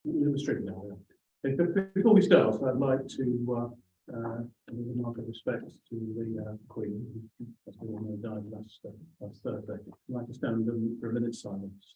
the street now. Okay, but before we start, I'd like to mark of respect to the Queen, as we all know, died last Thursday. I'd like to stand for a minute's silence.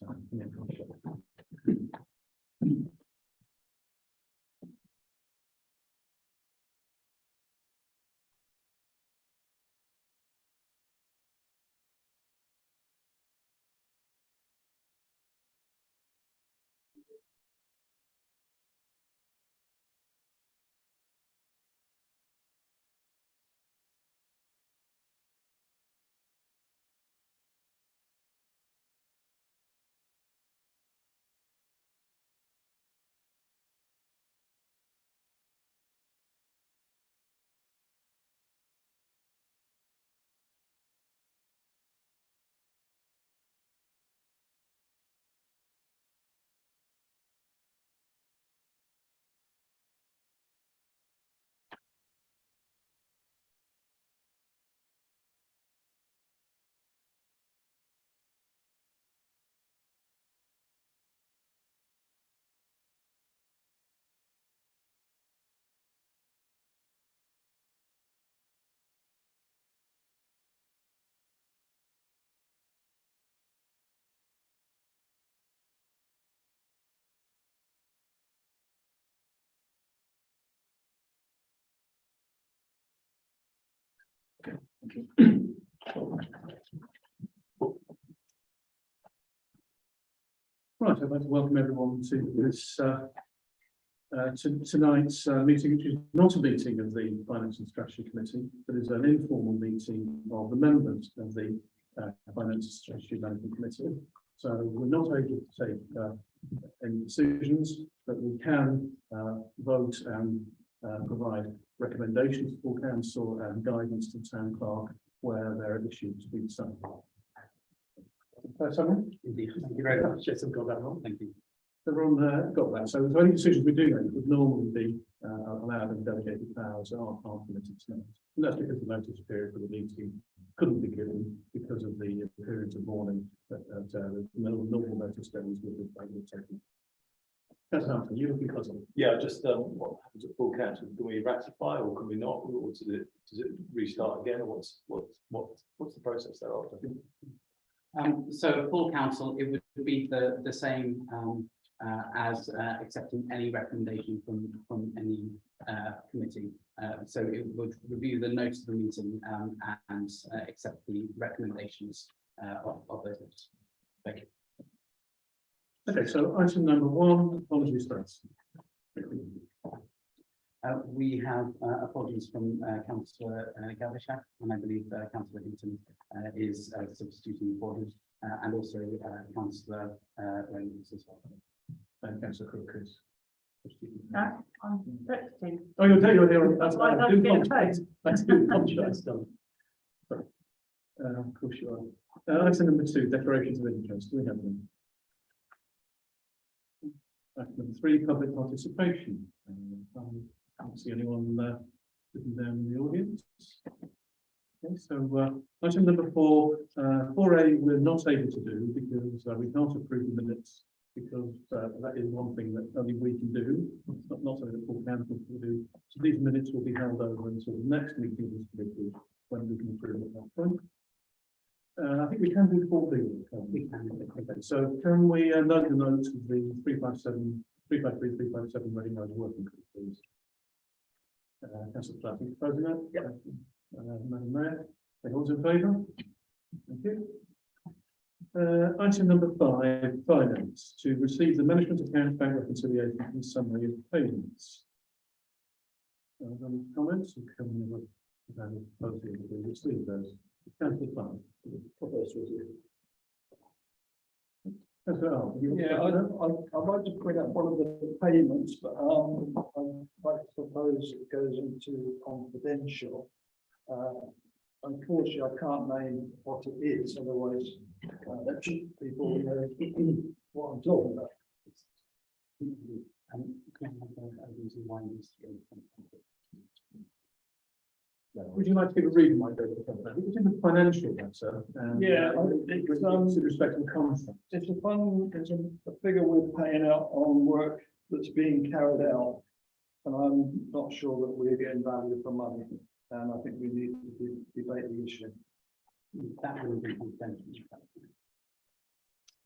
Right, I'd like to welcome everyone to this tonight's meeting, which is not a meeting of the Finance and Strategy Committee, but is an informal meeting of the members of the Finance and Strategy Management Committee. So we're not able to take any decisions, but we can vote and provide recommendations for council and guidance to the town clerk where there are issues to be decided. Someone? Indeed. Thank you very much. Yes, I've got that wrong. Thank you. Everyone got that. So any decisions we do make would normally be allowed and delegated powers are permitted tonight. And that's because the notice period for the meeting couldn't be given because of the periods of mourning that the normal notice days would have taken. That's Anthony, you looking puzzled. Yeah, just what happens at full council? Can we ratify or can we not? Or does it restart again? Or what's the process thereafter? So at full council, it would be the same as accepting any recommendation from any committee. So it would review the notes of the meeting and accept the recommendations of those notes. Thank you. Okay, so item number 1, apologies first. We have apologies from Councillor Gavishak, and I believe Councillor Hinton is substituting for him, and also Councillor Reynolds as well. And Councillor Cook is. I'm expecting. Oh, you're there. That's Well, I I do don't get apologise. I do apologise. Sorry. Of course you are. Item number 2, declarations of interest. Do we have them? Item number 3, public participation. I can't see anyone sitting down in the audience. Okay, so item number 4, 4A, we're not able to do because we can't approve the minutes because that is one thing that only we can do. It's not something that full council can do. So these minutes will be held over until the next meeting of this committee when we can approve at that point. I think we can do 4B. We can. Okay, so can we note the notes of the 357, 353, 357 Reading Road working group, please? Councillor Platt, proposing that? Yeah. Madam Mayor, those in favour? Thank you. Item number 5, finance, to receive the management account, bank reconciliation and summary of payments. Any comments? Can we receive those? Councillor Platt. Yeah, I'd like to point out one of the payments, but I'd like to propose it goes into confidential. Unfortunately, I can't name what it is, otherwise that people know what I'm talking about. Would you like to give a reason why you go to the company? It's in the financial matter. Yeah, With respect to the contract. It's a fund, it's a figure we're paying out on work that's being carried out. And I'm not sure that we're getting value for money, and I think we need to debate the issue. That will be confidential.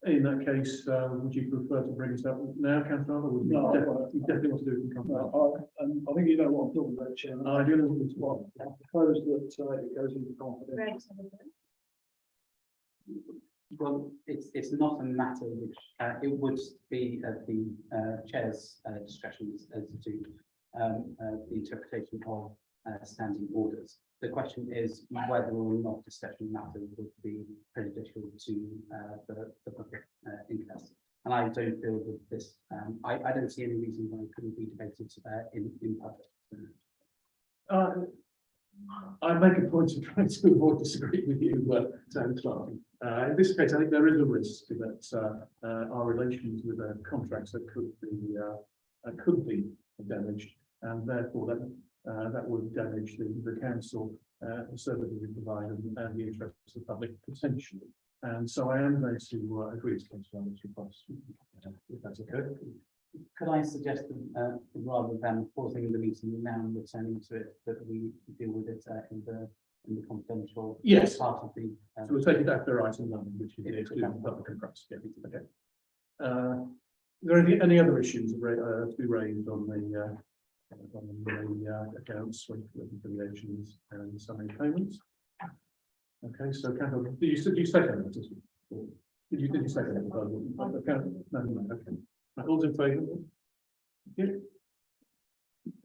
In that case, would you prefer to bring us up now, Councillor, or would you No, you definitely want to do it in company? And I think you know what I'm talking about, Chairman. I do know what it's Well, I propose that it goes into confidential. Well, it's not a matter which, it would be at the chair's discretion as to the interpretation of standing orders. The question is whether or not the discussion matter would be prejudicial to the public interest. And I don't feel that this, I don't see any reason why it couldn't be debated in public. I make a point of trying to avoid disagreeing with you, Town Clerk. In this case, I think there is a risk that our relations with contracts that could be damaged, and therefore that would damage the council, the services we provide, and the interests of the public potentially. And so I am going to agree to Councillor Allen's request, if that's okay. Could I suggest that rather than pausing the meeting now and returning to it, that we deal with it in the confidential Yes. part of the. So we'll take it after item 9, which is the exclusion of public and press. Yeah, okay. Are there any other issues to be raised on the accounts, reconciliations and summary payments? Okay, so Campbell, did you say that? Did you say that? No, okay. Right, all's in favour? Good.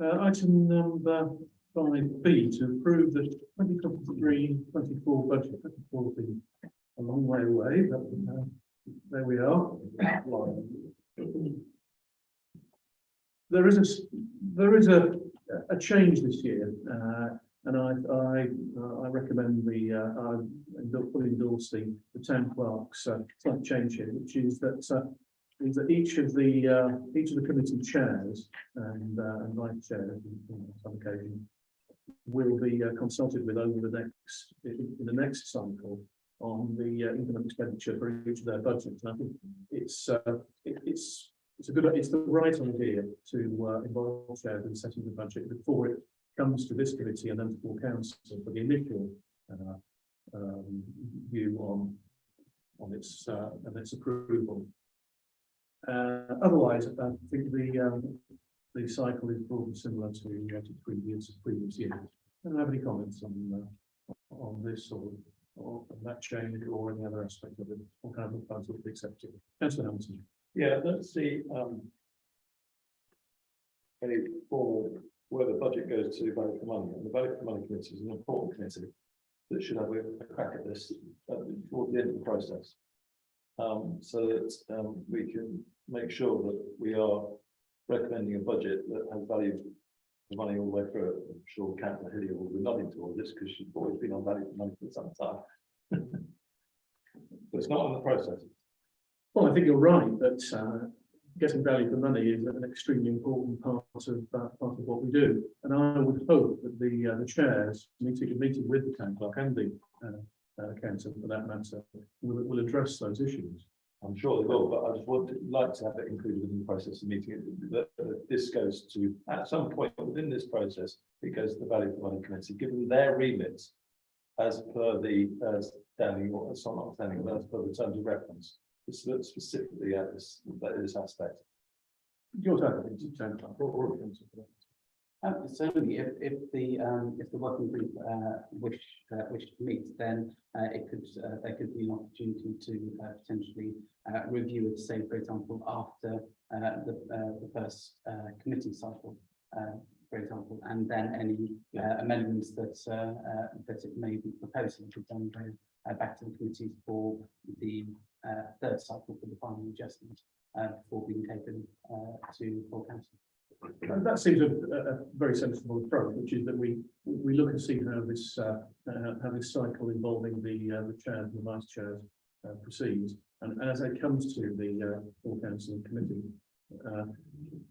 Item number 5B, to approve the 2023-24 budget. A long way away, but there we are. There is a change this year, and I recommend I fully endorse the town clerk's slight change here, which is that each of the committee chairs and vice chairs on some occasion will be consulted with over the next cycle on the income and expenditure for each of their budgets. And I think it's the right idea to involve chairs in setting the budget before it comes to this committee and then to full council for the initial view on its approval. Otherwise, I think the cycle is broadly similar to previous years. I don't have any comments on this or that change or any other aspect of it. What kind of proposal would be accepted? Councillor Hamilton. Yeah, let's see, any formal, where the budget goes to vote for money, and the vote for money committee is an important committee that should have a crack at this toward the end of the process. So that we can make sure that we are recommending a budget that has value for money all the way through it. I'm sure Councillor Hillier will be nodding towards this because she's always been on value for money for some time. But it's not in the process. Well, I think you're right that getting value for money is an extremely important part of what we do, and I would hope that the chairs meeting with the town clerk and the council for that matter will address those issues. I'm sure they will, but I just would like to have it included in the process of meeting that this goes to, at some point within this process, it goes to the value for money committee, given their remits as per the standing, or it's not standing, but as per the terms of reference. It's looked specifically at this aspect. Your turn, I think, town clerk or council for that. Certainly, if the working group wish to meet, then there could be an opportunity to potentially review it, say, for example, after the first committee cycle, for example, and then any amendments that it may be proposing to then go back to the committee for the third cycle for the final adjustment before being taken to full council. That seems a very sensible approach, which is that we look and see how this cycle involving the chairs and the vice chairs proceeds, and as it comes to the full council and committee,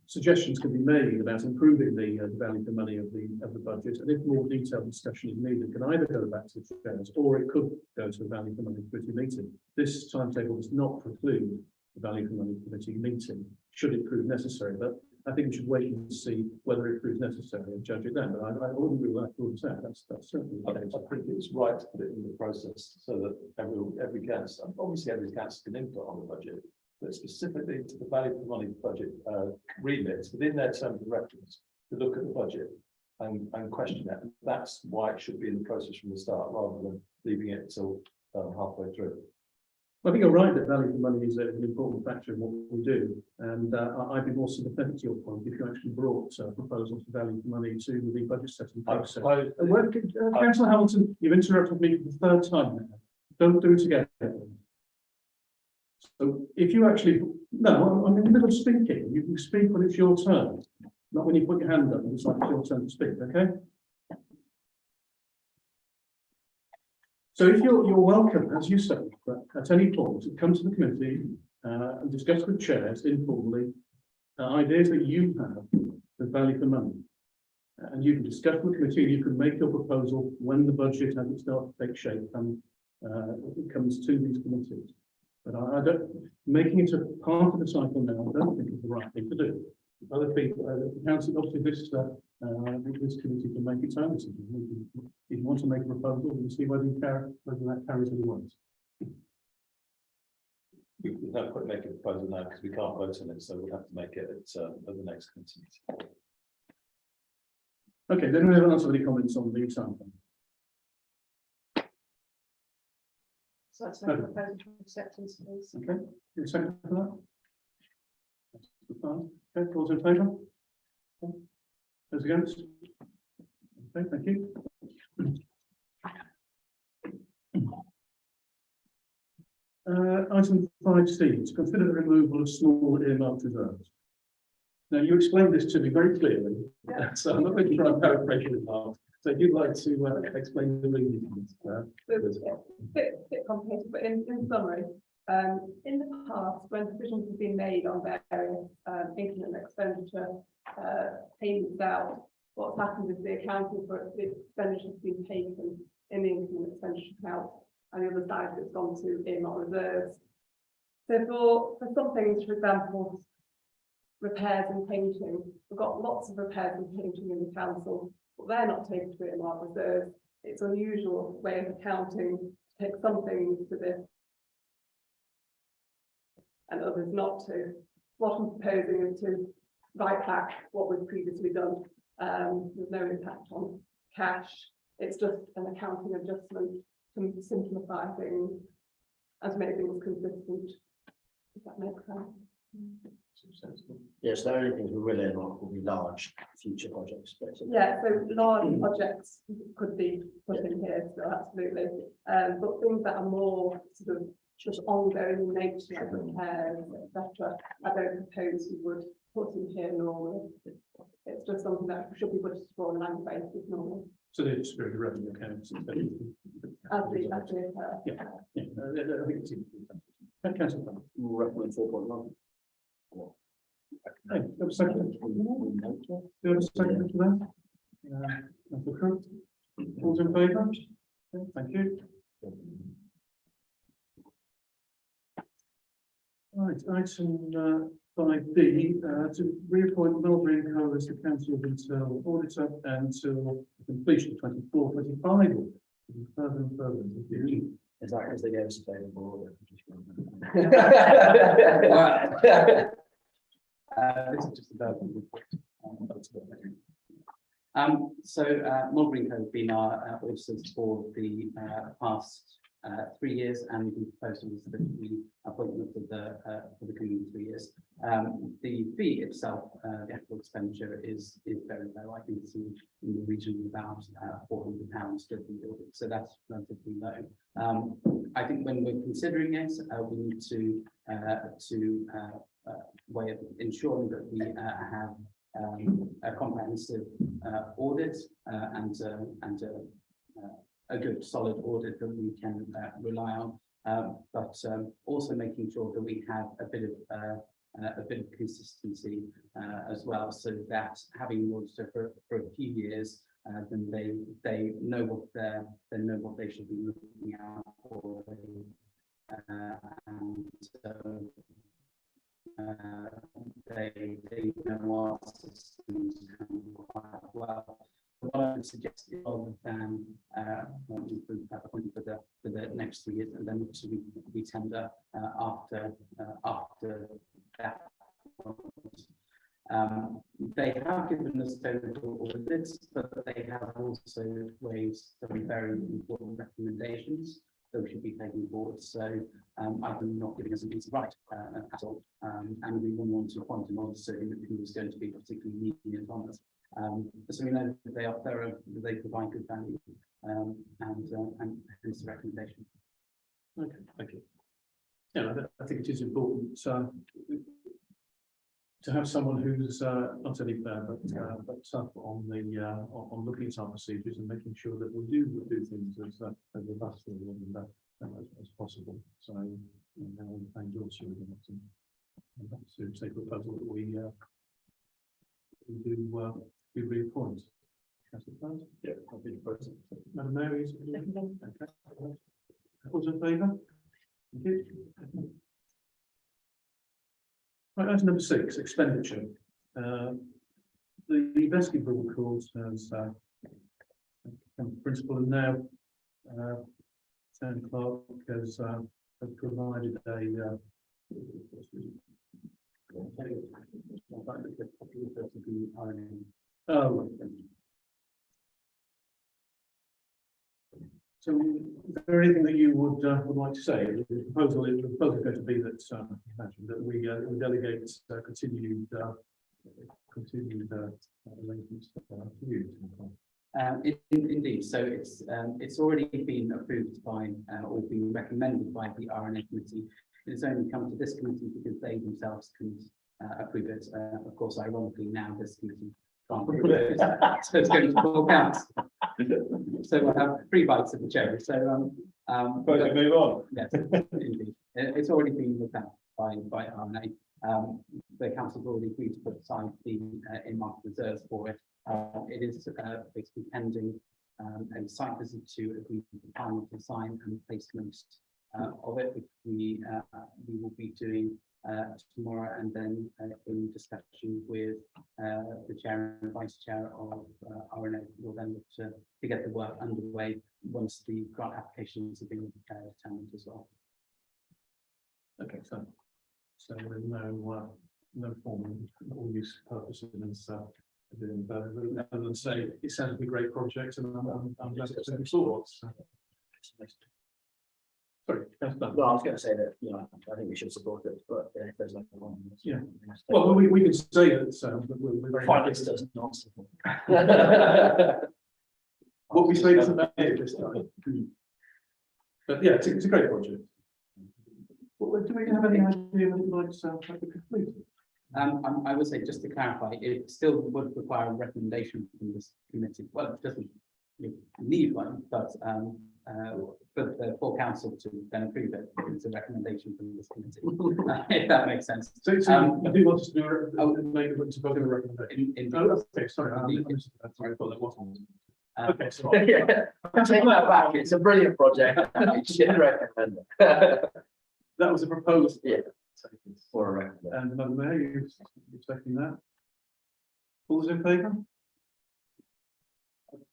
Suggestions can be made about improving the value for money of the budget, and if more detailed discussion is needed, it can either go back to the chairs or it could go to a value for money committee meeting. This timetable does not preclude the value for money committee meeting, should it prove necessary, but I think we should wait and see whether it proves necessary and judge it then. But I wouldn't rule that rule out. That's certainly I the case. think it's right to put it in the process so that every council, obviously every council can input on the budget, but specifically to the value for money budget remits within their terms of reference to look at the budget and question it. And that's why it should be in the process from the start rather than leaving it till halfway through. I think you're right that value for money is an important factor in what we do, and I'd be more sympathetic to your point if you actually brought proposals for value for money to the budget setting process. Councillor Hamilton, you've interrupted me for the third time now. Don't do it again. So if you actually, no, I'm in the middle of speaking. You can speak when it's your turn, not when you put your hand up and it's like it's your turn to speak, okay? So if you're welcome, as you say, at any point, to come to the committee and discuss with chairs informally ideas that you have for value for money. And you can discuss with the committee, you can make your proposal when the budget as it starts to take shape and it comes to these committees. But I don't, making it a part of the cycle now, I don't think is the right thing to do. Other people, the council, obviously this committee can make its own decision. If you want to make a proposal, we'll see whether that carries any weight. We don't quite make a proposal now because we can't vote on it, so we'll have to make it at the next committee meeting. Okay, then anyone else have any comments on the sample? So that's no proposal for acceptance, please. Okay, your second for that? Okay, those in favour? Okay. Those against? Okay, thank you. Item 5C, to consider the removal of small earmarked reserves. Now, you explained this to me very clearly, so I'm not going to try and paraphrase your remarks. So if you'd like to explain the reasons. It's a bit complicated, but in summary, in the past, when decisions have been made on various income and expenditure payments out, what's happened is the accounting for the expenditure has been taken in the income and expenditure account, and the other side has gone to earmark reserves. So for some things, for example, repairs and painting, we've got lots of repairs and painting in the council, but they're not taken to earmark reserves. It's an unusual way of accounting to take some things to this and others not to. What I'm proposing is to write back what we've previously done. There's no impact on cash. It's just an accounting adjustment to simplify things and to make things consistent. If that makes sense. Yes, the only things we will earmark will be large future projects, basically. Yeah, so large projects could be put in here, so absolutely. But things that are more sort of just ongoing in nature, like repairs, etc., I don't propose we would put in here normally. It's just something that should be budgeted for on an annual basis normally. So the spirit of revenue accounts. As the Yeah, I think it's. Council. Recommend 4.1. Hey, do you have a second? Do you have a second for that? Councillor Crowe? All in favour? Okay, thank you. Right, item 5B, to reappoint Mulberry & Co as the Council of Internal Auditor until the completion of 24-25. Further and further. Is that because they gave us a favourable order? This is just about. Mulberry & Co have been our auditors for the past 3 years, and the proposal is that the appointment of for the coming 3 years. The fee itself, the actual expenditure is very low. I think it's in the region of about £400 to the audit, so that's relatively low. I think when we're considering it, we need to way of ensuring that we have a comprehensive audit and a good solid audit that we can rely on, but also making sure that we have a bit of a bit of consistency as well, so that having an auditor for a few years, then they know what they should be looking out for. And so they know our systems quite well. What I would suggest is rather than appointing for the next 3 years, and then we tender after that. They have given us total audits, but they have also raised some very important recommendations that we should be taking forward. So I'm not giving us an easy right at all, and we wouldn't want to appoint an auditor who was going to be particularly lenient on us. So we know that they are thorough, that they provide good value, and hence the recommendation. Okay, thank you. Yeah, I think it is important to have someone who's not only fair but tough on the on looking at our procedures and making sure that we do things as robustly as possible. So I endorse you with that, and that's to take a proposal that we do reappoint. Yeah, I'll be the person. Madam Mayor, is it? Okay. All in favour? Thank you. Right, item number 6, expenditure. The vestibule course has become principal, and now Town Clerk has provided a so is there anything that you would like to say? The proposal is going to be that we delegate continued arrangements to you. Indeed, so it's already been approved by or been recommended by the RNA committee. It's only come to this committee because they themselves can approve it. Of course, ironically, now this committee can't approve it, so it's going to full council. So we'll have 3 bites of the cherry. So Suppose we move on. yes, indeed, it's already been looked at by RNA. The council's already agreed to put aside the in-market reserves for it. It is basically pending a site visit to agree the final design and placement of it, which we will be doing tomorrow, and then in discussion with the chair and vice chair of RNA, we'll then look to get the work underway once the grant applications have been determined as well. Okay, so there's no formal or use purpose in this doing better other than say it sounds like a great project, and I'm glad it's in sorts. Sorry, that's done. Well, I was going to say that, I think we should support it, but if there's no one. Yeah. Well, we can say that, but we're very happy. Finance does not support. What we say doesn't matter this time. But yeah, it's a great project. Well, do we have any idea when it might be completed? I would say, just to clarify, it still would require a recommendation from this committee. Well, it doesn't need one, but for the full council to then approve it, it's a recommendation from this committee. If that makes sense. So you do want us to vote in a recommendation? Oh, okay, sorry. Sorry, I thought that wasn't. Okay, so Yeah, take that back. It's a brilliant project. I should recommend it. that was a proposal. Yeah. For a recommendation. And Madam Mayor, you expecting that? All those in favour?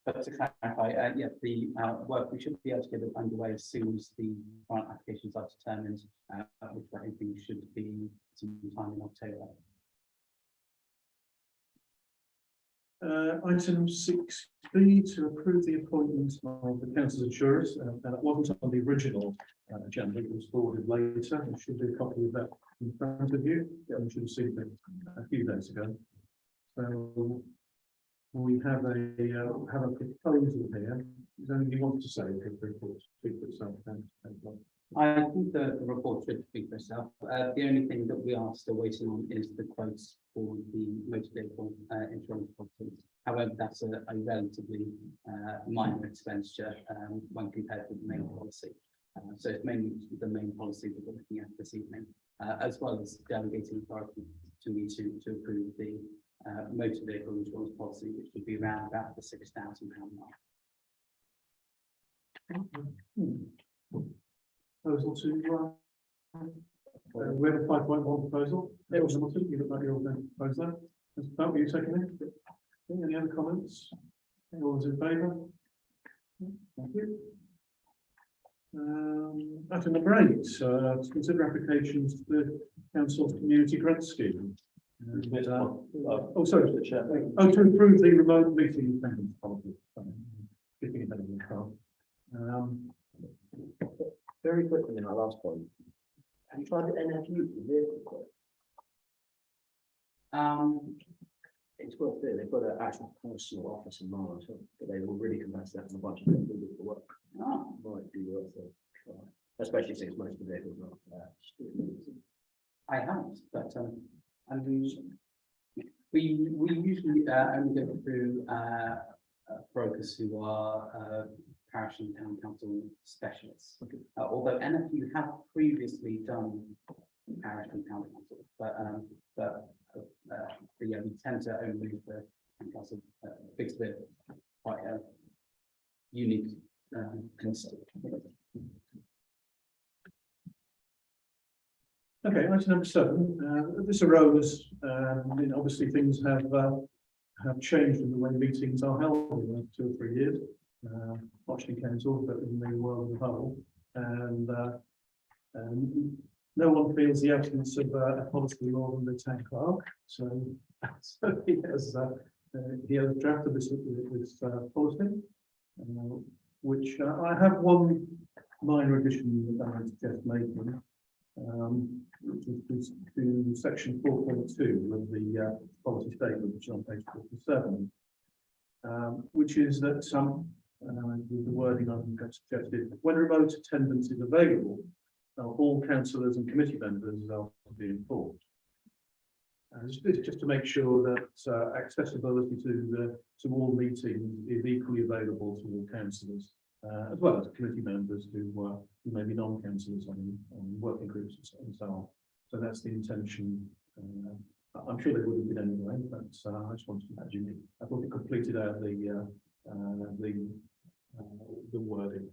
But to clarify, yeah, the work, we should be able to get it underway as soon as the grant applications are determined, which I think should be sometime in October. Item 6B, to approve the appointment of the council's insurers. That wasn't on the original agenda, it was forwarded later. There should be a copy of that in front of you. Yeah, we should have seen it a few days ago. So we have a proposal here. Is there anything you want to say? I think the report should speak for itself. The only thing that we are still waiting on is the quotes for the motor vehicle insurance policies. However, that's a relatively minor expenditure when compared with the main policy. So it's mainly the main policy that we're looking at this evening. as well as delegating authority to me to approve the motor vehicle insurance policy, which would be around about the £6,000 mark. Proposal to, we have a 5.1 proposal. It was not, you look like you're all going to propose that. Mr. Bell, will you second it? Okay, any other comments? All those in favour? Thank you. Item number 8, to consider applications to the council's community grant scheme. Oh, sorry. Mr. Chair. Oh, to improve the remote meeting attendance policy. Sorry. Skipping ahead of the car. Very quickly in our last point. Have you tried the NFU for vehicle quote? It's worth it. They've got an actual personal office in Marlow, so they will really compass that in a bunch of people for work. Oh, Might be worth a try, especially since most of the vehicles are. I haven't, but and we usually only go through brokers who are parish and town council specialists. Although NFU have previously done parish and town council, but yeah, we tend to only use the town council because they're quite a unique concept. Okay, item number 7. This arose, obviously things have changed in the way meetings are held in the last 2 or 3 years. Watching council, but in the world as a whole, and no one feels the absence of a policy more than the town clerk. So he has drafted this policy, which I have one minor addition that I would suggest making, which is to section 4.2 of the policy statement, which is on page 47, which is that with the wording I'm suggested, when remote attendance is available, all councillors and committee members are to be informed. This is just to make sure that accessibility to all meetings is equally available to all councillors, as well as committee members who may be non-councillors on working groups and so on. So that's the intention. I'm sure they would have been anyway, but I just wanted to add you. I thought it completed out the wording.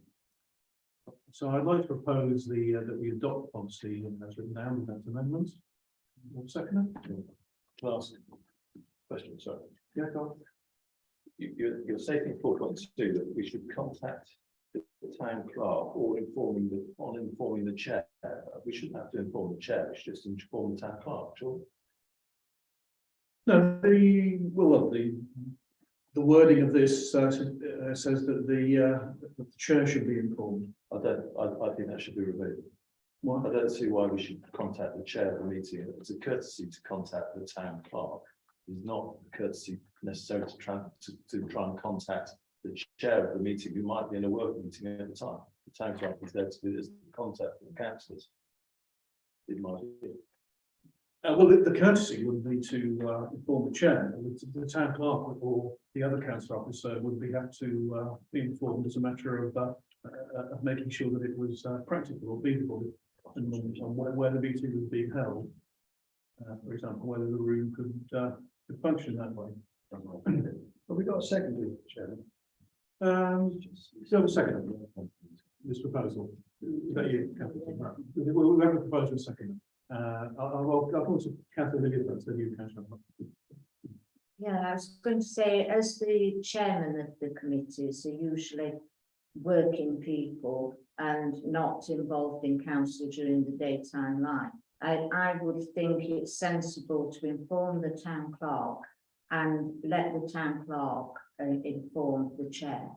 So I'd like to propose that we adopt policy as written down with that amendment. Second. Last question, sorry. Yeah, go You're stating 4.2 that we should contact the town clerk or informing the chair. We shouldn't have to inform the chair, we should just inform the town clerk, sure. No, the wording of this says that the chair should be informed. I think that should be removed. Why? I don't see why we should contact the chair of the meeting. It's a courtesy to contact the town clerk. It's not a courtesy necessarily to try and contact the chair of the meeting, who might be in a work meeting at the time. The town clerk is there to do this contact with the councillors. It might be. Well, the courtesy would be to inform the chair. The town clerk or the other council officer would have to be informed as a matter of making sure that it was practical or feasible, and where the meeting was being held. For example, whether the room could function that way. Have we got a secondary, Chairman? So a second. This proposal. Is that you? We'll have a proposal second. I'll also Catherine Hilliard, that's the new councillor. Yeah, I was going to say, as the chairman of the committees are usually working people and not involved in council during the daytime life, I would think it's sensible to inform the town clerk and let the town clerk inform the chair,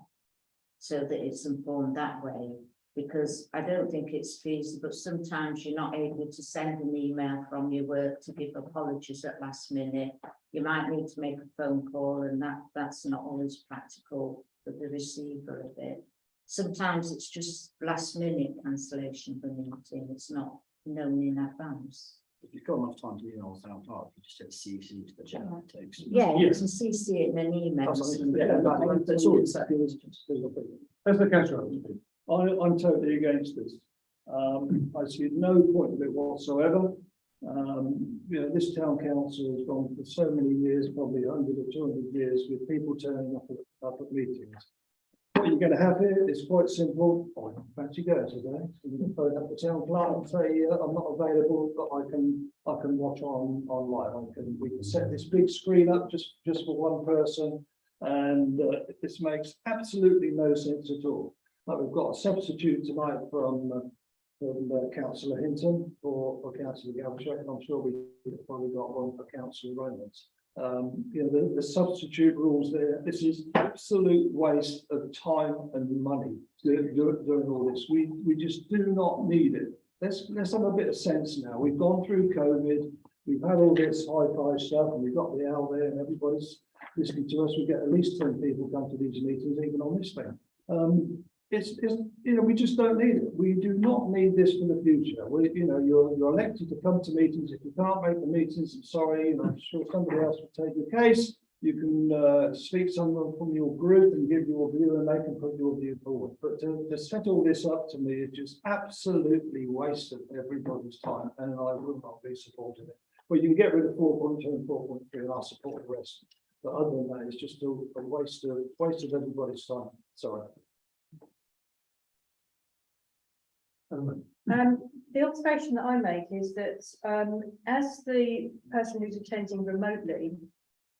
so that it's informed that way. Because I don't think it's feasible. Sometimes you're not able to send an email from your work to give apologies at last minute. You might need to make a phone call, and that's not always practical for the receiver of it. Sometimes it's just last minute cancellation of a meeting. It's not known in advance. If you've got enough time to email the town clerk, you just hit CC to the chair. It takes. Yeah, you Yes. can CC it in an email. That's all it's saying. That's the councillor. I'm totally against this. I see no point of it whatsoever. You know, this town council has gone for so many years, probably 100 or 200 years, with people turning up at meetings. What you're going to have here is quite simple. Oh, fancy going today. You can phone up the town clerk and say, I'm not available, but I can watch online. We can set this big screen up just for one person, and this makes absolutely no sense at all. But we've got a substitute tonight from Councillor Hinton for Councillor Galbraith, and I'm sure we've probably got one for Councillor Reynolds. You know, the substitute rules there, this is absolute waste of time and money doing all this. We just do not need it. Let's have a bit of sense now. We've gone through COVID, we've had all this hi-fi stuff, and we've got the owl there, and everybody's listening to us. We get at least 10 people come to these meetings, even on this thing. It's you know, we just don't need it. We do not need this for the future. You know, you're elected to come to meetings. If you can't make the meetings, I'm sorry, you know, I'm sure somebody else will take your case. You can speak to someone from your group and give your view, and they can put your view forward. But to set all this up to me is just absolutely wasted everybody's time, and I will not be supporting it. Well, you can get rid of 4.2 and 4.3, and I'll support the rest. But other than that, it's just a waste of everybody's time. Sorry. The observation that I make is that as the person who's attending remotely,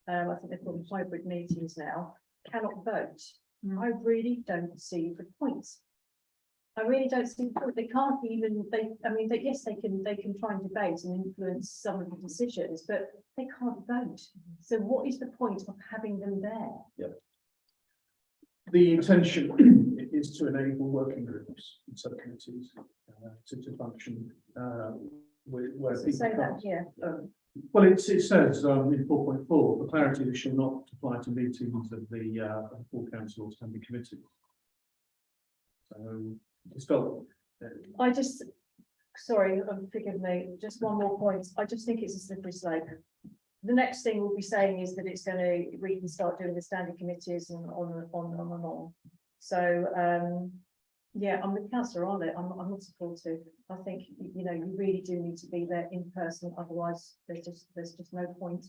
I think they're called hybrid meetings now, cannot vote. I really don't see the point. I really don't see the point. They can't even. Yes, they can try and debate and influence some of the decisions, but they can't vote. So, what is the point of having them there? Yeah. The intention is to enable working groups and subcommittees to function where Does it people say that can't. here? Well, it says in 4.4, for clarity, this shall not apply to meetings of the full council or standing committee. So it's felt. Sorry, forgive me, just one more point. I just think it's a slippery slope. The next thing we'll be saying is that we can start doing the standing committees and on. So, yeah, I'm with Councillor Arlett. I'm not supportive. I think, you know, you really do need to be there in person. Otherwise, there's just no point.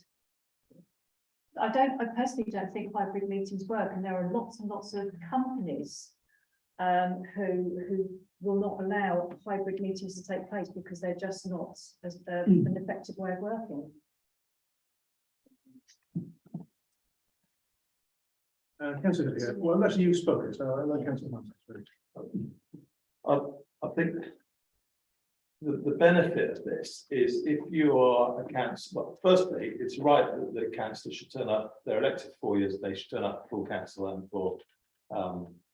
I personally don't think hybrid meetings work, and there are lots and lots of companies who will not allow hybrid meetings to take place because they're just not an effective way of working. Councillor, yeah. Well, actually, you've spoken, so I like Councillor Hunt. I think the benefit of this is if you are a council, well, firstly, it's right that the councillor should turn up. They're elected for 4 years. They should turn up for full council and for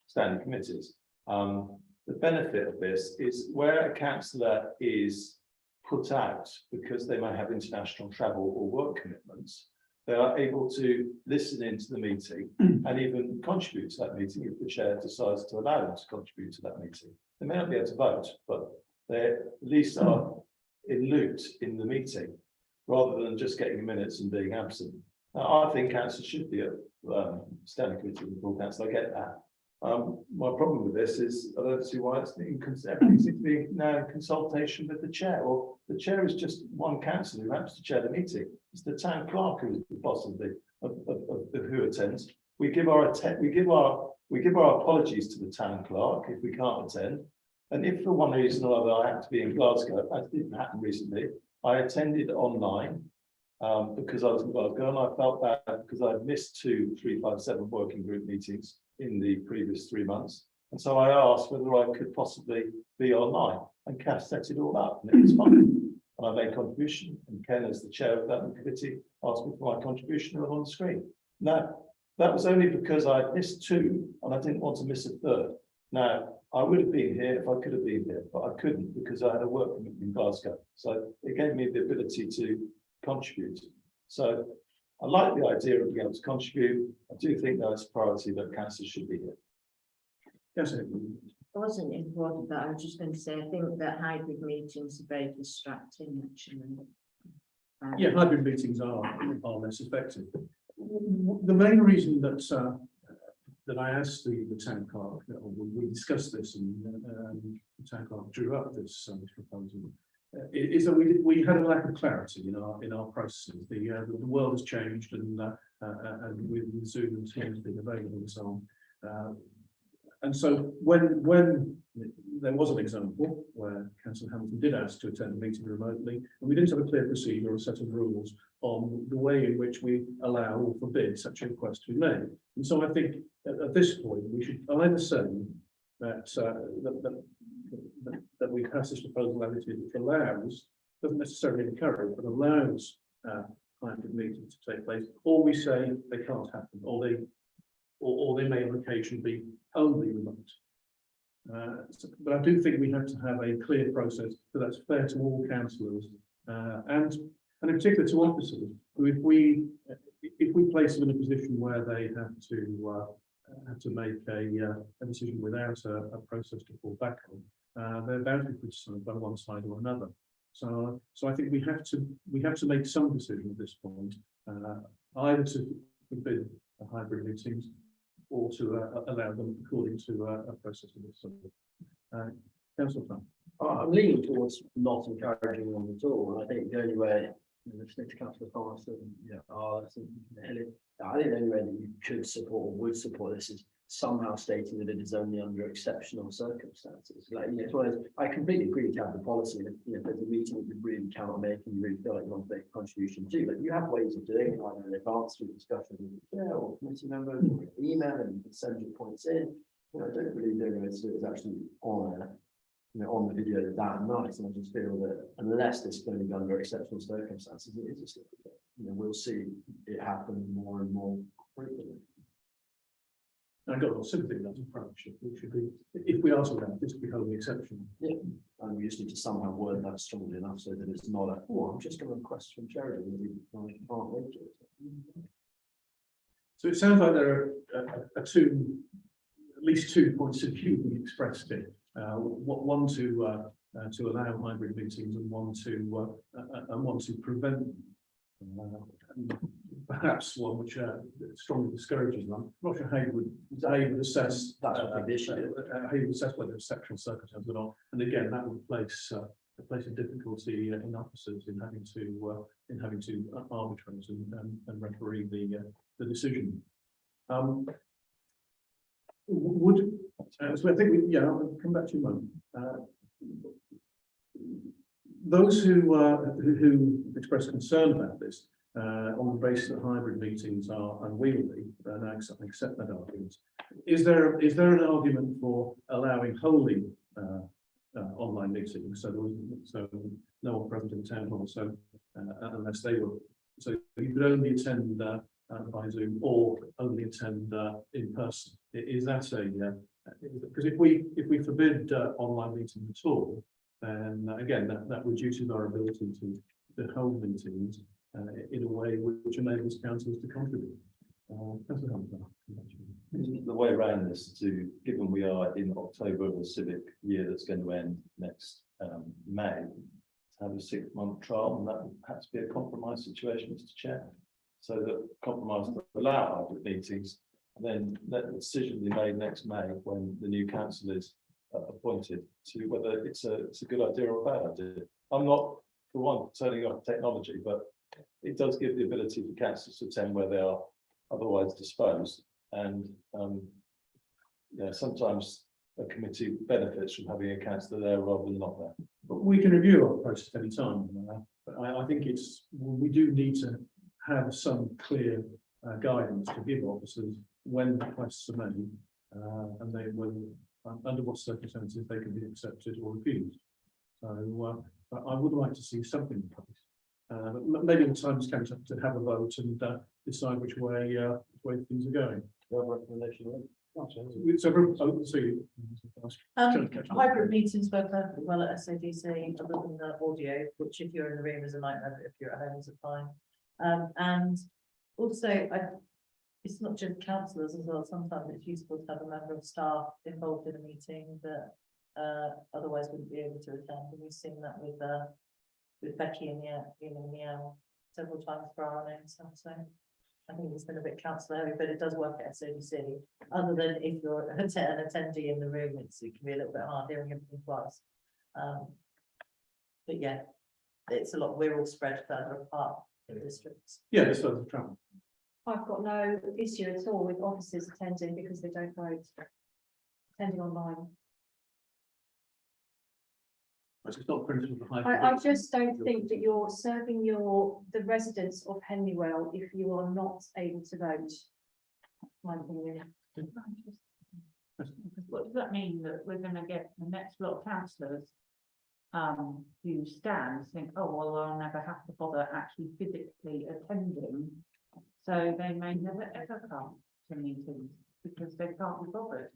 standing committees. The benefit of this is where a councillor is put out because they may have international travel or work commitments, they are able to listen into the meeting and even contribute to that meeting if the chair decides to allow them to contribute to that meeting. They may not be able to vote, but they at least are in loop in the meeting rather than just getting minutes and being absent. Now, I think council should be a standing committee and full council. I get that. My problem with this is I don't see why everything seems to be now in consultation with the chair, or the chair is just one councillor who happens to chair the meeting. It's the town clerk who is the boss of who attends. We give our apologies to the town clerk if we can't attend, and if for one reason or other I have to be in Glasgow, that didn't happen recently. I attended online because I was in Glasgow, and I felt bad because I'd missed 2 357 working group meetings in the previous 3 months, and so I asked whether I could possibly be online, and Kath set it all up, and it was fine. And I made a contribution, and Ken, as the chair of that committee, asked me for my contribution on the screen. Now, that was only because I missed 2 and I didn't want to miss a 3rd. Now, I would have been here if I could have been here, but I couldn't because I had a work commitment in Glasgow. So it gave me the ability to contribute. So I like the idea of being able to contribute. I do think that it's a priority that councillors should be here. Yes, I wasn't important, but I was just going to say, I think that hybrid meetings are very distracting, actually. yeah, hybrid meetings are less effective. The main reason that that I asked the town clerk, we discussed this, and the town clerk drew up this proposal, is that we had a lack of clarity in our processes. The world has changed, and with Zoom and Teams being available and so on. And so when there was an example where Councillor Hamilton did ask to attend a meeting remotely, and we didn't have a clear procedure or a set of rules on the way in which we allow or forbid such a request to be made. And so I think at this point, we should either say that that we pass this proposal as it is, which allows, doesn't necessarily encourage, but allows hybrid meetings to take place, or we say they can't happen, or they may on occasion be only remote. But I do think we have to have a clear process that's fair to all councillors, and in particular to officers, who if we place them in a position where they have to make a decision without a process to fall back on, they're bound to be criticised by one side or another. So I think we have to make some decision at this point, either to forbid hybrid meetings or to allow them according to a process of this sort. Councillor Plum. I'm leaning towards not encouraging them at all, and I think the only way, listening to Councillor Thomas and I think the only way that you could support or would support this is somehow stating that it is only under exceptional circumstances. Like, it's one of those, I completely agree with the policy that, if there's a meeting that you really cannot make and you really feel like you want to make a contribution to, but you have ways of doing it, either in advance through discussion with the chair or committee members, or email, and you can send your points in. I don't really know ways to do it is actually on on the video that night, and I just feel that unless this is going to be under exceptional circumstances, it is a slippery slope. We'll see it happen more and more frequently. I got a lot of sympathy with that approach. It should be, if we are to allow this to become the exception. Yeah, and we just need to somehow word that strongly enough so that it's not I'm just going to request from charity and we can't wait to it. So it sounds like there are at least two points of view being expressed here. One to allow hybrid meetings, and one to prevent them. Perhaps one which strongly discourages them. I'm not sure how you would assess That's what the issue is. how you would assess whether exceptional circumstances or not. And again, that would place a difficulty in officers in having to arbitrate and referee the decision. So I think I'll come back to you in a moment. Those who express concern about this on the basis that hybrid meetings are unwieldy, and I accept that argument. Is there an argument for allowing wholly online meetings? So no one present in the town hall. So unless they were, so you could only attend by Zoom or only attend in person. Is that because if we forbid online meetings at all, then again that reduces our ability to hold meetings in a way which enables councillors to contribute. The way around this to, given we are in October of the civic year that's going to end next May, to have a 6-month trial, and that would perhaps be a compromise situation, Mr. Chair. So that compromise to allow hybrid meetings, and then let the decision be made next May when the new council is appointed, to whether it's a good idea or a bad idea. I'm not, for one, turning off technology, but it does give the ability for councillors to attend where they are otherwise disposed. And sometimes a committee benefits from having a councillor there rather than not there. But we can review our process any time. But I think we do need to have some clear guidance to give officers when requests are made, and they will, under what circumstances they can be accepted or refused. So I would like to see something in place. But maybe the time has come to have a vote and decide which way things are going. Hybrid meetings work perfectly well at SADC, other than the audio, which if you're in the room is a nightmare, but if you're at home is fine. And also, it's not just councillors as well. Sometimes it's useful to have a member of staff involved in a meeting that otherwise wouldn't be able to attend. And we've seen that with Becky and Niall several times for our own stuff. So I think it's been a bit councillor heavy, but it does work at SADC. Other than if you're an attendee in the room, it can be a little bit hard hearing everything twice. But yeah, it's a lot, we're all spread further apart in districts. Yeah, this was the travel. I've got no issue at all with officers attending because they don't vote. Attending online. It's not principle of high. I just don't think that you're serving the residents of Henlywell if you are not able to vote. That's my opinion. What does that mean, that we're gonna get the next lot of councillors? Who stand, think, oh, well, I'll never have to bother actually physically attending. So they may never ever come to meetings because they can't be bothered.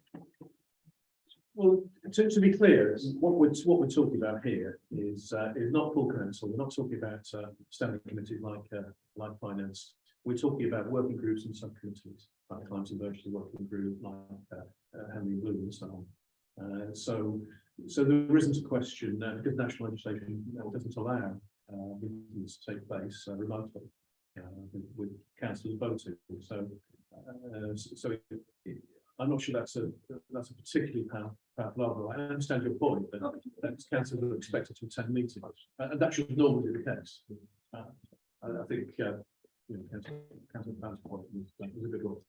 Well, to be clear, what we're talking about here is not full council. We're not talking about standing committees like finance. We're talking about working groups and subcommittees, like climate and emergency working group, like Henry Blue and so on. So there isn't a question because national legislation doesn't allow meetings to take place remotely with councillors voting. So I'm not sure that's a particularly powerful level. I understand your point that councillors are expected to attend meetings, and that should normally be the case. I think Councillor Brown's point was a good one.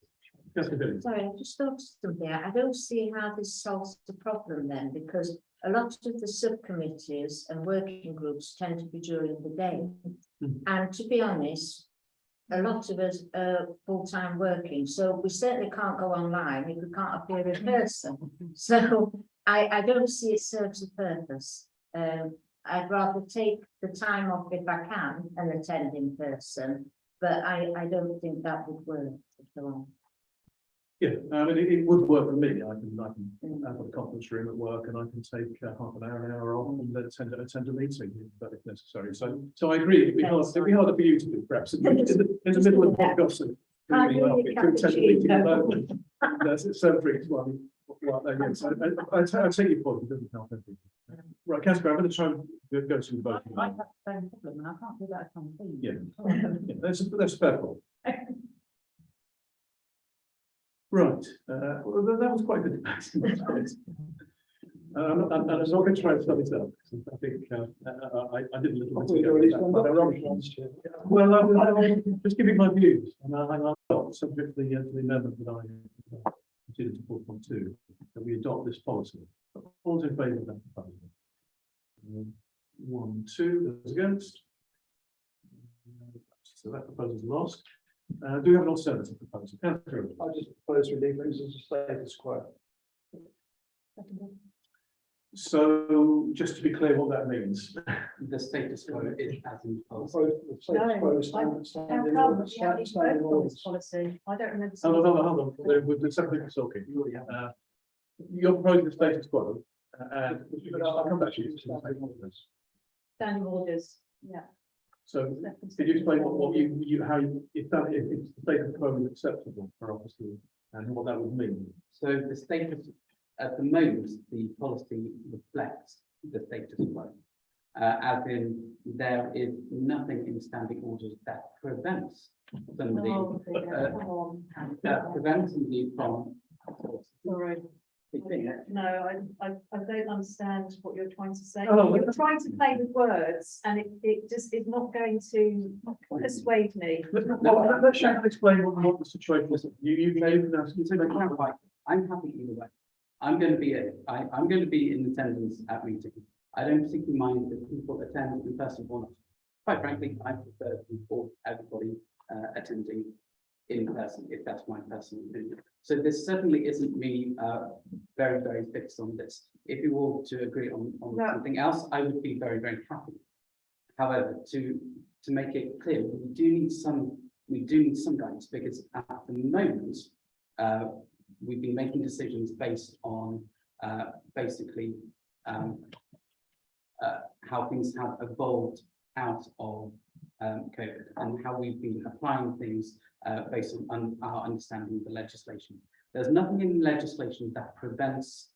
Sorry, I just thought of something. I don't see how this solves the problem then, because a lot of the subcommittees and working groups tend to be during the day. And to be honest, a lot of us are full-time working, so we certainly can't go online if we can't appear in person. So I don't see it serves a purpose. I'd rather take the time off if I can and attend in person, but I don't think that would work at all. Yeah, I mean, it would work for me. I can have a conference room at work, and I can take half an hour off and then attend a meeting if necessary. So I agree. It'd be harder for you to do, perhaps in the middle of what gossip. To attend a meeting alone. It's so free. Well, yes, I take your point. It doesn't help everything. Right, Councillor, I'm going to try and go to the voting. I have the same problem and I can't do that on Teams. Yeah, that's fair point. Right, well, that was quite good. I'm not going to try and sum it up. I think I did a little bit. Well, I'm just giving my views, and I'm not subject to the amendment that I considered to 4.2, that we adopt this policy. All's in favour of that proposal. 1, 2, those against. So that proposal is lost. Do we have an alternative proposal? I just propose we leave things as a status quo. So, just to be clear what that means. The status quo is as in policy. Propose the status quo is standing order, standing orders. Policy, I don't remember. Hold on. There's something for talking. You're proposing the status quo, and I'll come back to you. Standing orders, yeah. So, could you explain what if the status quo is acceptable for officers, and what that would mean? So the status, at the moment, the policy reflects the status quo. As in, there is nothing in standing orders that prevents somebody, prevents somebody from. Sorry. No, I don't understand what you're trying to say. Oh, You're trying to play with words and it just is not going to persuade me. Let Sharon explain what the situation is. You say clarify. I'm happy either way. I'm going to be in attendance at meetings. I don't particularly mind if people attend in person or not. Quite frankly, I prefer everybody attending in person, if that's my personal opinion. So this certainly isn't me very, very fixed on this. If you were to agree on something else, I would be very, very happy. However, to make it clear, we do need some guidance, because at the moment we've been making decisions based on basically how things have evolved out of COVID, and how we've been applying things based on our understanding of the legislation. There's nothing in legislation that prevents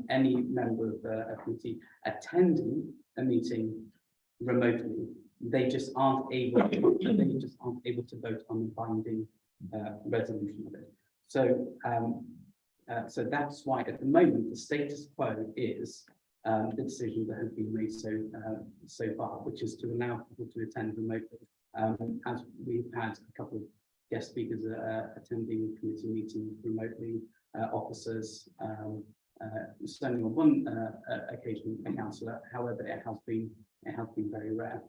any member of a committee attending a meeting remotely. They just aren't able to vote on the binding resolution of it. So so that's why at the moment the status quo is the decision that has been made so far, which is to allow people to attend remotely. As we've had a couple of guest speakers attending committee meetings remotely, officers, certainly on one occasion a councillor. However, it has been very rare.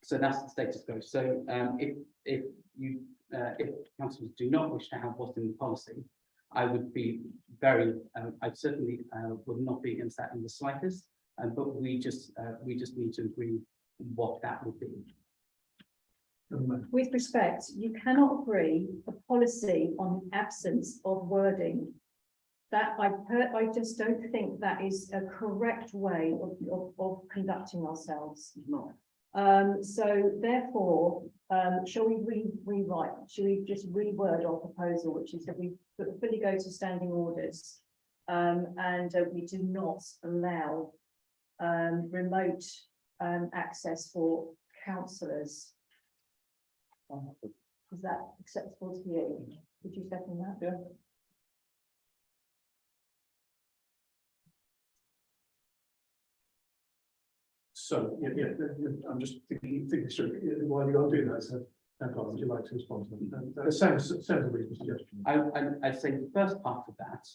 So that's the status quo. So if councillors do not wish to have what's in the policy, I would be very, I certainly would not be against that in the slightest. But we just need to agree what that would be. With respect, you cannot agree a policy on the absence of wording. That I just don't think that is a correct way of conducting ourselves. No. So therefore, shall we rewrite, shall we just reword our proposal, which is that we fully go to standing orders, and we do not allow remote access for councillors. Is that acceptable to you? Would you second that? Yeah. So, yeah, I'm just thinking through why you can't do that. So, Carl, would you like to respond to that? That sounds a reasonable suggestion. I'd say the first part of that,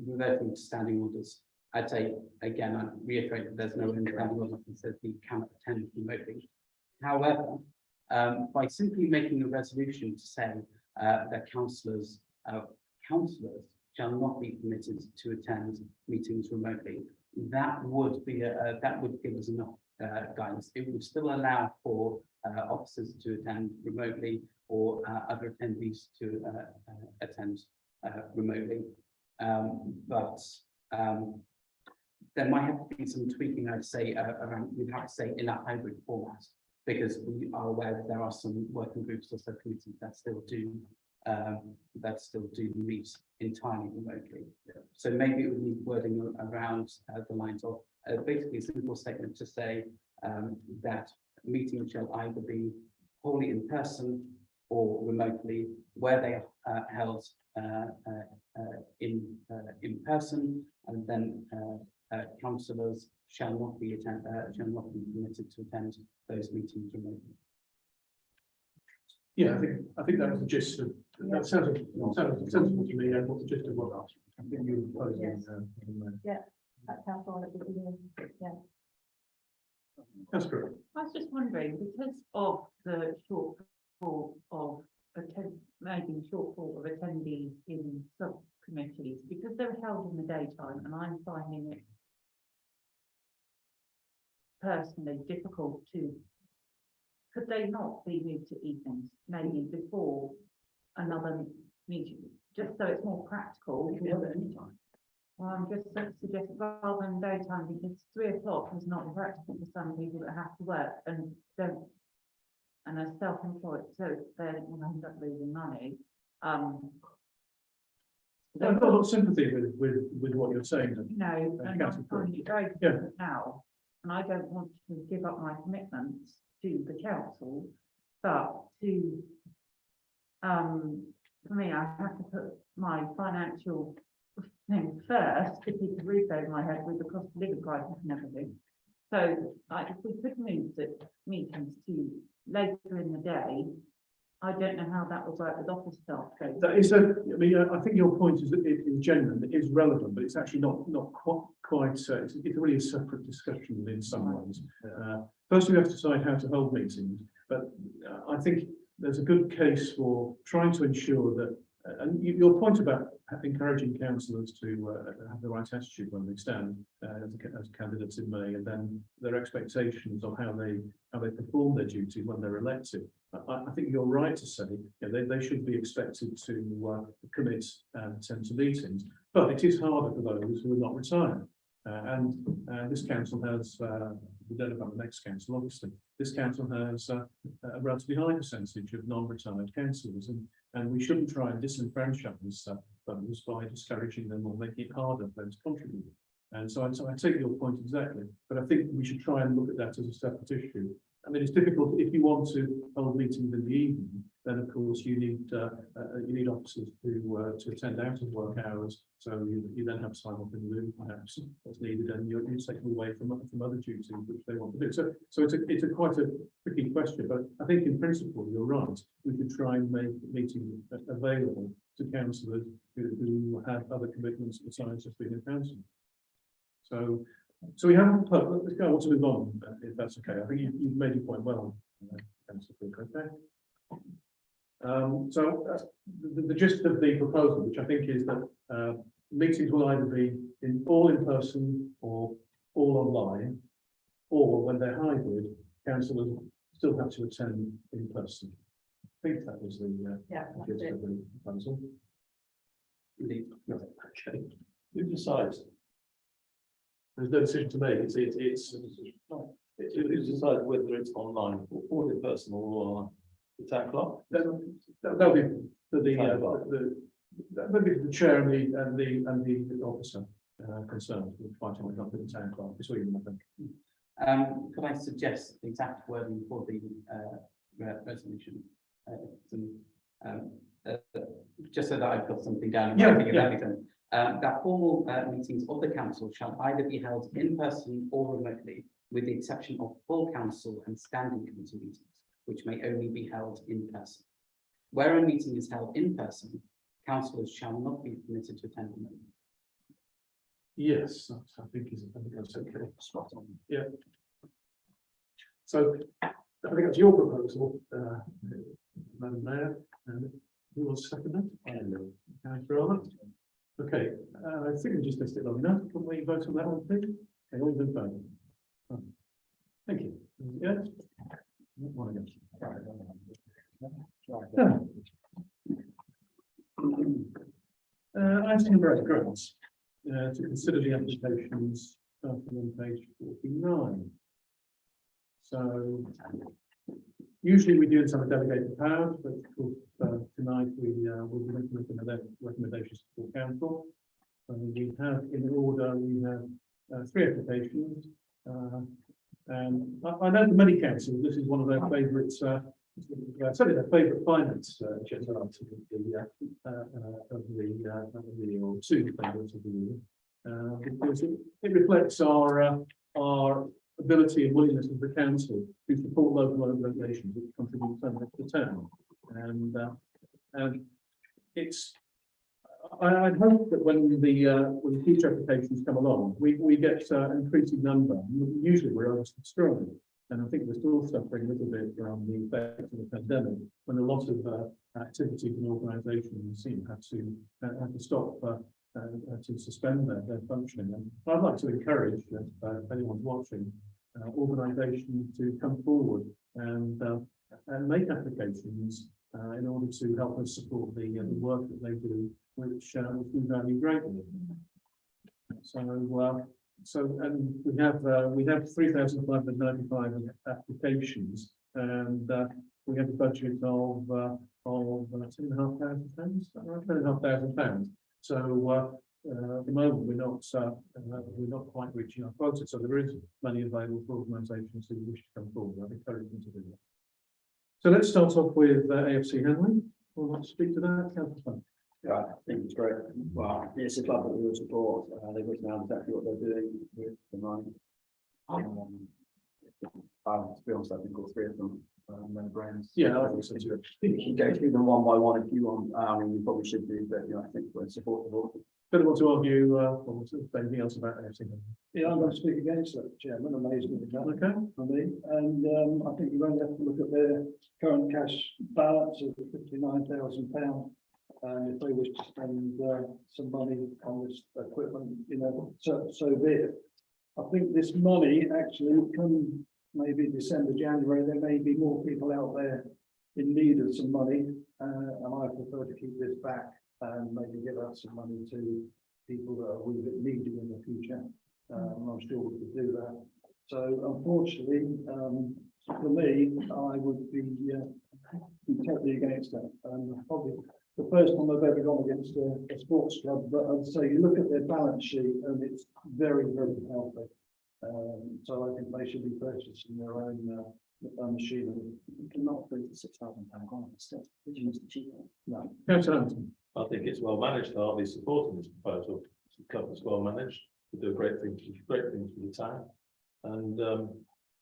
reverting to standing orders, I'd say, again, I reiterate that there's no standing order that says we cannot attend remotely. However, by simply making a resolution to say that councillors shall not be permitted to attend meetings remotely, that would give us enough guidance. It would still allow for officers to attend remotely or other attendees to attend remotely, but there might have to be some tweaking, I'd say, around, we'd have to say in a hybrid format, because we are aware that there are some working groups or subcommittees that still do meet entirely remotely. So maybe it would need wording around the lines of basically a simple statement to say that meetings shall either be wholly in person or remotely, where they are held in person, and then councillors shall not be permitted to attend those meetings remotely. Yeah, I think that was the gist of that. Sounds sensible to me. And what the gist of what I think you were proposing. Yes. That council, yeah. That's correct. I was just wondering, because of the shortfall of attendees in subcommittees, because they're held in the daytime, and I'm finding it personally difficult to, could they not be moved to evenings, maybe before another meeting, just so it's more practical? Well, I'm just suggesting rather than daytime, because 3 o'clock is not practical for some people that have to work and don't, and are self-employed, so they will end up losing money. I've got a lot of sympathy with what you're saying. No, and I'm finding it very Yeah. difficult now, and I don't want to give up my commitments to the council, but to, for me, I have to put my financial thing first to keep the roof over my head with the cost of living crisis and everything. So, if we could move the meetings to later in the day, I don't know how that would work with office staff. That is I mean, I think your point is genuine, it is relevant, but it's actually not quite. It's really a separate discussion in some ways. First, we have to decide how to hold meetings, but I think there's a good case for trying to ensure that. And your point about encouraging councillors to have the right attitude when they stand as candidates in May, and then their expectations of how they perform their duty when they're elected. I think you're right to say they should be expected to commit and attend to meetings, but it is harder for those who are not retired. And this council has, we don't know about the next council, obviously. This council has a relatively high percentage of non-retired councillors, and we shouldn't try and disenfranchise those by discouraging them or making it harder for them to contribute. And so I take your point exactly, but I think we should try and look at that as a separate issue. I mean, it's difficult if you want to hold meetings in the evening, then of course you need officers to attend out of work hours. So you then have time off in lieu perhaps that's needed, and you're taken away from other duties which they want to do. So it's a quite a tricky question, but I think in principle you're right. We could try and make meetings available to councillors who have other commitments besides just being a councillor. So we have, let's go on to move on, if that's okay. I think you've made your point well, Councillor Cook, okay? The gist of the proposal, which I think is that meetings will either be all in person or all online, or when they're hybrid, councillors still have to attend in person. I think that was the Yeah, gist of the proposal. Indeed. Okay. Who decides? There's no decision to make. Who decides whether it's online or in person or online? The town clerk? That'll be for that'll be the chair and the officer concerned with fighting with the town clerk between them, I think. Could I suggest the exact wording for the resolution? Just so that I've got something down. Yeah, If yeah. that makes sense. That formal meetings of the council shall either be held in person or remotely, with the exception of full council and standing committee meetings, which may only be held in person. Where a meeting is held in person, councillors shall not be permitted to attend remotely. Yes, I think that's okay. Spot on. Yeah. So I think that's your proposal, Madam Mayor. And who will second that? Councillor Arnott. Okay, I think we just missed it long enough. Can we vote on that one, please? Okay, all in favour? Thank you. Yeah. One again. Item number 8, grants. To consider the applications starting on page 49. So usually we do some delegated powers, but of course tonight we will be making recommendations to the council. We have in order, we have 3 applications. And I know for many councils, this is one of their favourite, certainly their favourite finance agenda item of the year, or 2 favourites of the year, because it reflects our ability and willingness of the council to support local organisations which contribute so much to the town. And it's, I hope that when the future applications come along, we get an increasing number. Usually we're oversubscribed, and I think we're still suffering a little bit from the effects of the pandemic, when a lot of activities and organisations seem to have to stop to suspend their functioning. And I'd like to encourage, if anyone's watching, organisations to come forward and make applications in order to help us support the work that they do, which we value greatly. And we have 3,595 applications, and we have a budget of £2,500, £2,500. So at the moment we're not quite reaching our quota. So there is money available for organisations who wish to come forward. I'd encourage them to do that. So let's start off with AFC Henley. Who wants to speak to that? Councillor. Yeah, I think it's great. Well, it's a club that we will support. They've written out exactly what they're doing with the money. To be honest, I think all 3 of them their brands. Yeah, I think so too. You can go through them one by one if you want. I mean, you probably should do, but I think we're supportive of it. Don't want to argue or say anything else about AFC Henley. Yeah, I'm going to speak against that, Chairman, amazingly, Okay. for me. And I think you only have to look at their current cash balance of £59,000. And if they wish to spend some money on this equipment, so be it. I think this money actually come maybe December, January, there may be more people out there in need of some money. And I prefer to keep this back and maybe give out some money to people that are a little bit needy in the future. I'm sure we could do that. So unfortunately, for me, I would be totally against that. Probably the first time I've ever gone against a sports club, but I'd say you look at their balance sheet and it's very, very healthy. So I think they should be purchasing their own machinery. You cannot approve the £6,000 grant, still, which is cheaper. No. Councillor Anderson. I think it's well managed, I'll be supporting this proposal, it's well managed, we do a great thing for the town. And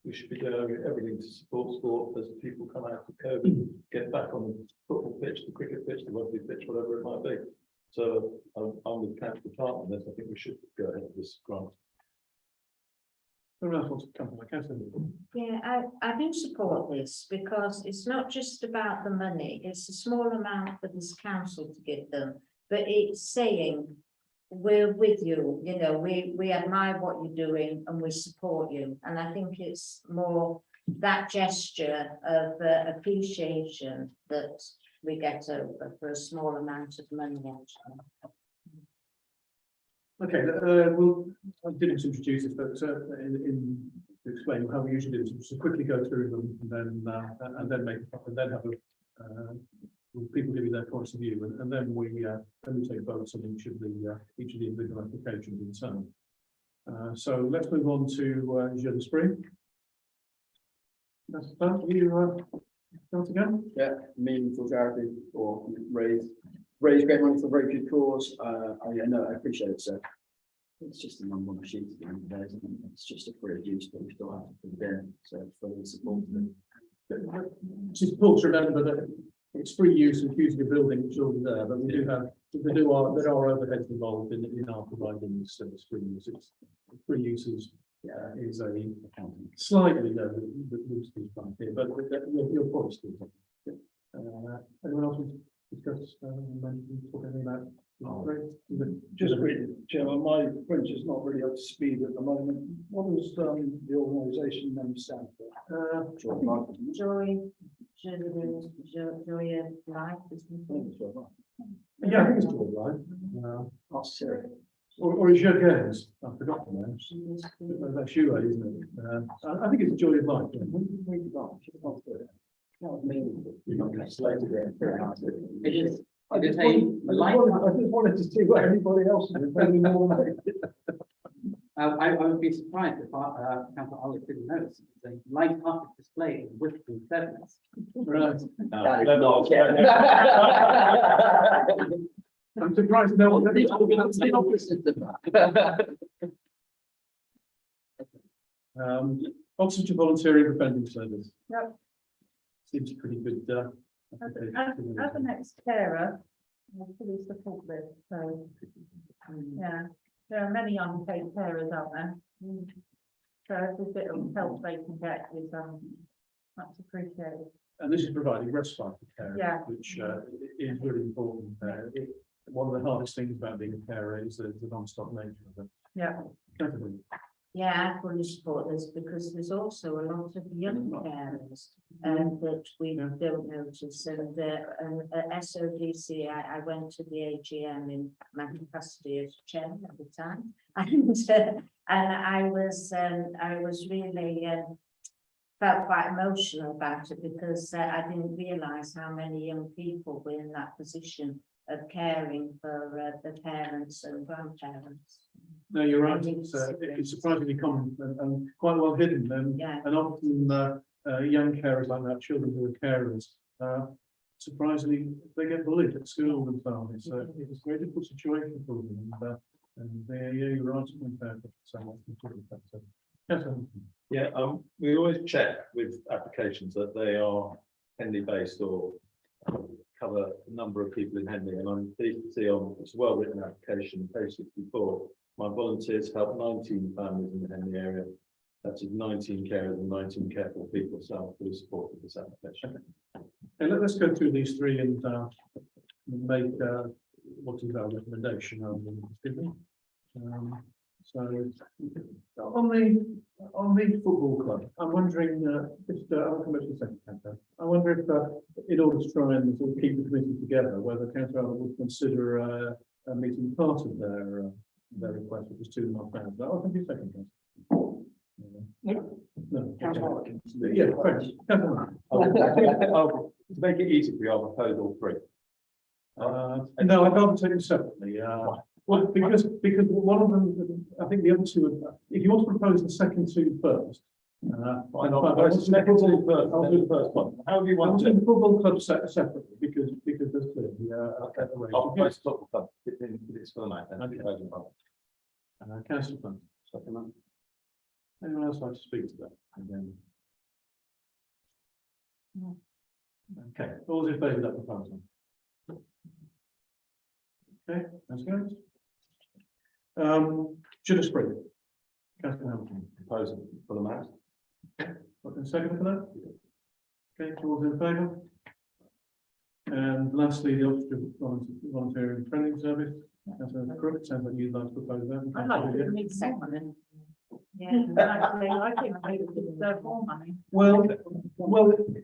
we should be doing everything to support sport as people come out of COVID, get back on the football pitch, the cricket pitch, the rugby pitch, whatever it might be. So I'm with Councillor Clark on this, I think we should go ahead with this grant. Anyone else wants to come on? Councillor. Yeah, I do support this because it's not just about the money, it's a small amount for this council to give them. But it's saying, we're with you, you know, we admire what you're doing and we support you. And I think it's more that gesture of appreciation that we get over for a small amount of money. Actually. Okay, I didn't introduce this, but to explain how we usually do this, just quickly go through them and then have people give you their points of view, and then we take votes on each of the individual applications in turn. So let's move on to Jeu de Spring. That's that. You start again? Yeah, meaningful charity or raise great money for a very good cause. I appreciate it, sir. It's just a number on the sheet at the end of the day, isn't it? It's just a free use, but we still have to put it in, so fully support them. It's important to remember that it's free use and using a building which is already there, but there are overheads involved in our providing this service free use. It's free use is a slightly loose part here, but your point is still. Anyone else want to discuss talk anything about? Just quickly, Chairman, my French is not really up to speed at the moment. What does the organisation name stand for? Joy of life, isn't it? Yeah, I think it's all right. Ask Sarah. Or is your games? I've forgotten that. That's you, isn't it? I think it's a joy of life. You're not going to slay it. I just wanted to see what everybody else is thinking. I would be surprised if Councillor Olive didn't notice. It's a light-hearted display of wit and cleverness. Right. Not I'm surprised no one. Oxfordshire Volunteering Defending Service. Yep. Seems pretty good. As an ex-carer, I fully support this, so, yeah, there are many unpaid carers out there. So every bit of help they can get is, much appreciated. And this is providing respite care, Yeah. which is really important. One of the hardest things about being a carer is the non-stop nature of it. Yeah. Definitely. Yeah, I fully support this because there's also a lot of young carers that we don't notice. And at SODC, I went to the AGM in my capacity as chairman at the time, and I was really felt quite emotional about it because I didn't realise how many young people were in that position of caring for the parents and grandparents. No, you're right. It's surprisingly common and quite well hidden. And often young carers like that, children who are carers, surprisingly, they get bullied at school and so on. It's a very difficult situation for them. You're right. Yeah, we always check with applications that they are Henley based or cover a number of people in Henley, and I'm pleased to see on it's a well-written application, page 64. My volunteers help 19 families in the Henley area. That's 19 carers and 19 careful people, so I'm fully supportive of this application. Okay, let's go through these three and make what is our recommendation. So on the football club, I'm wondering, I'll come back to the second campaign. I wonder if in order to try and sort of keep the committee together, whether Councillor Allen would consider a meeting part of their request, which is £2,500. I'll come to you second. No. Yeah, French. To make it easy for you, I'll propose all three. No, I'd rather take them separately. Well, because one of them, I think the other two, if you want to propose the second two first, I'll do the first one. How do you I'll want do to? the football club separately because there's clearly a range I'll of place views. football club in it's for the night then. Okay. Councillor Plant, anyone else like to speak to that? And then. No. Okay, all those in favour of that proposal? Okay, that's good. Sugar Spring. Councillor Hamilton, Proposal for the night. what, a second for that? Okay, all those in favour? And lastly, the Oxford Volunteering Training Service. Councillor Crook, sounds like you'd like to propose that. I'd like to make some money. Yeah, actually, I think they deserve more money. Well,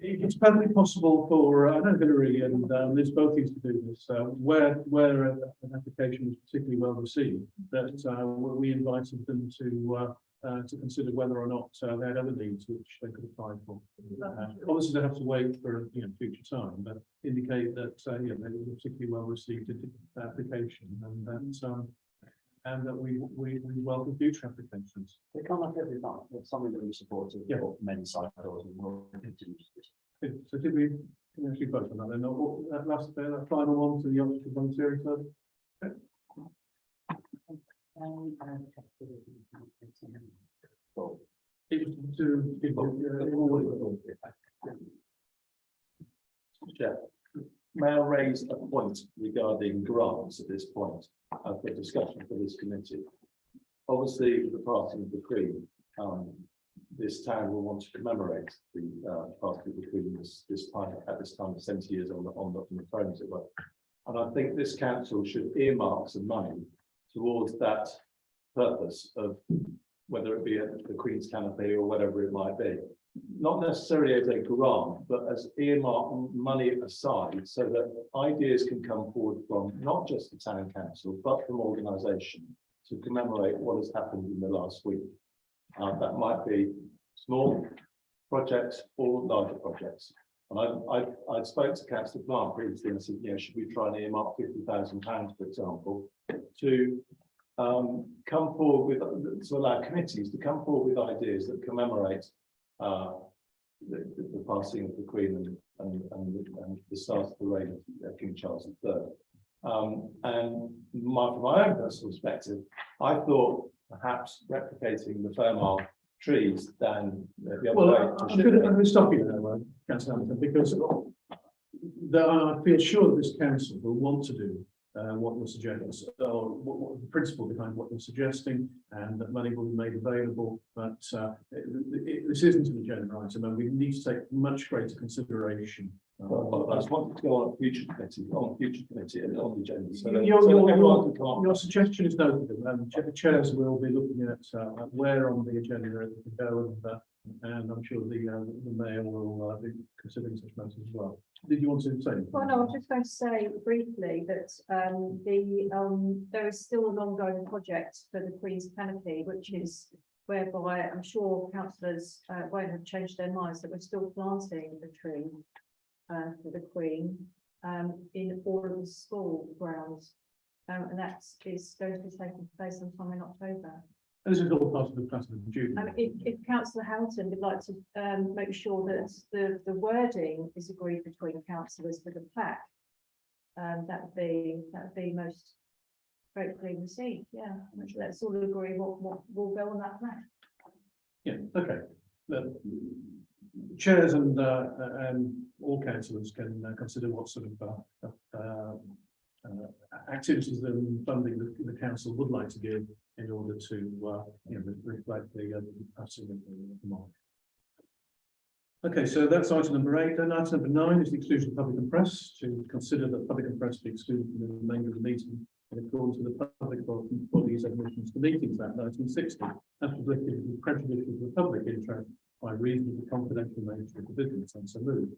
it's perfectly possible for, I know Hillary and Liz both used to do this, where an application was particularly well received, that we invited them to consider whether or not they had other needs which they could apply for. Obviously, they have to wait for, future time, but indicate that, they were particularly well received application and that we welcome future applications. They come up every month, it's something that we supported Yeah. for many cycles and we'll continue to do. So did we can we actually vote on that then? Or that last, that final one to the Oxford Volunteering Club? It was Chair, may I raise a point regarding grants at this point for discussion for this committee? Obviously, with the passing of the Queen, this town will want to commemorate the passing of the Queen this time at this time 70 years on the throne, as it were. And I think this council should earmark some money towards that purpose of whether it be at the Queen's canopy or whatever it might be. Not necessarily as a grant, but as earmark money aside so that ideas can come forward from not just the town council, but from organisation to commemorate what has happened in the last week. That might be small projects or larger projects. And I spoke to Councillor Plant previously and said, should we try and earmark £50,000, for example, to come forward with, to allow committees to come forward with ideas that commemorate the passing of the Queen and the start of the reign of King Charles III. And from my own personal perspective, I thought perhaps replicating the Fairmont trees down the other Well, way. I'm going to stop you there, Councillor Hamilton, because I feel sure that this council will want to do what you're suggesting, or what the principle behind what you're suggesting, and that money will be made available. But this isn't an agenda item, and we need to take much greater consideration. I just wanted to go on a future committee and on the agenda. So that Your everyone can come up. your suggestion is noted, and the chairs will be looking at where on the agenda it can go, and I'm sure the mayor will be considering such matters as well. Did you want to say anything? Well, no, I was just going to say briefly that there is still an ongoing project for the Queen's canopy, which is whereby I'm sure councillors won't have changed their minds that we're still planting the tree for the Queen in all of the school grounds. And that is going to be taking place sometime in October. This is all part of the Platinum Jubilee. If Councillor Houghton would like to make sure that the wording is agreed between councillors for the plaque, that would be most gratefully received. Yeah, let's all agree what will go on that plaque. Yeah, okay. The chairs and all councillors can consider what sort of activities and funding the council would like to give in order to reflect the passing of the monarch. Okay, so that's item number 8. Then item number 9 is the exclusion of public and press, to consider that public and press be excluded from the remainder of the meeting in accordance with the Public Bodies Admissions to Meetings Act 1960, as publicly prejudicial to the public interest by reason of the confidential nature of the business, and so moved.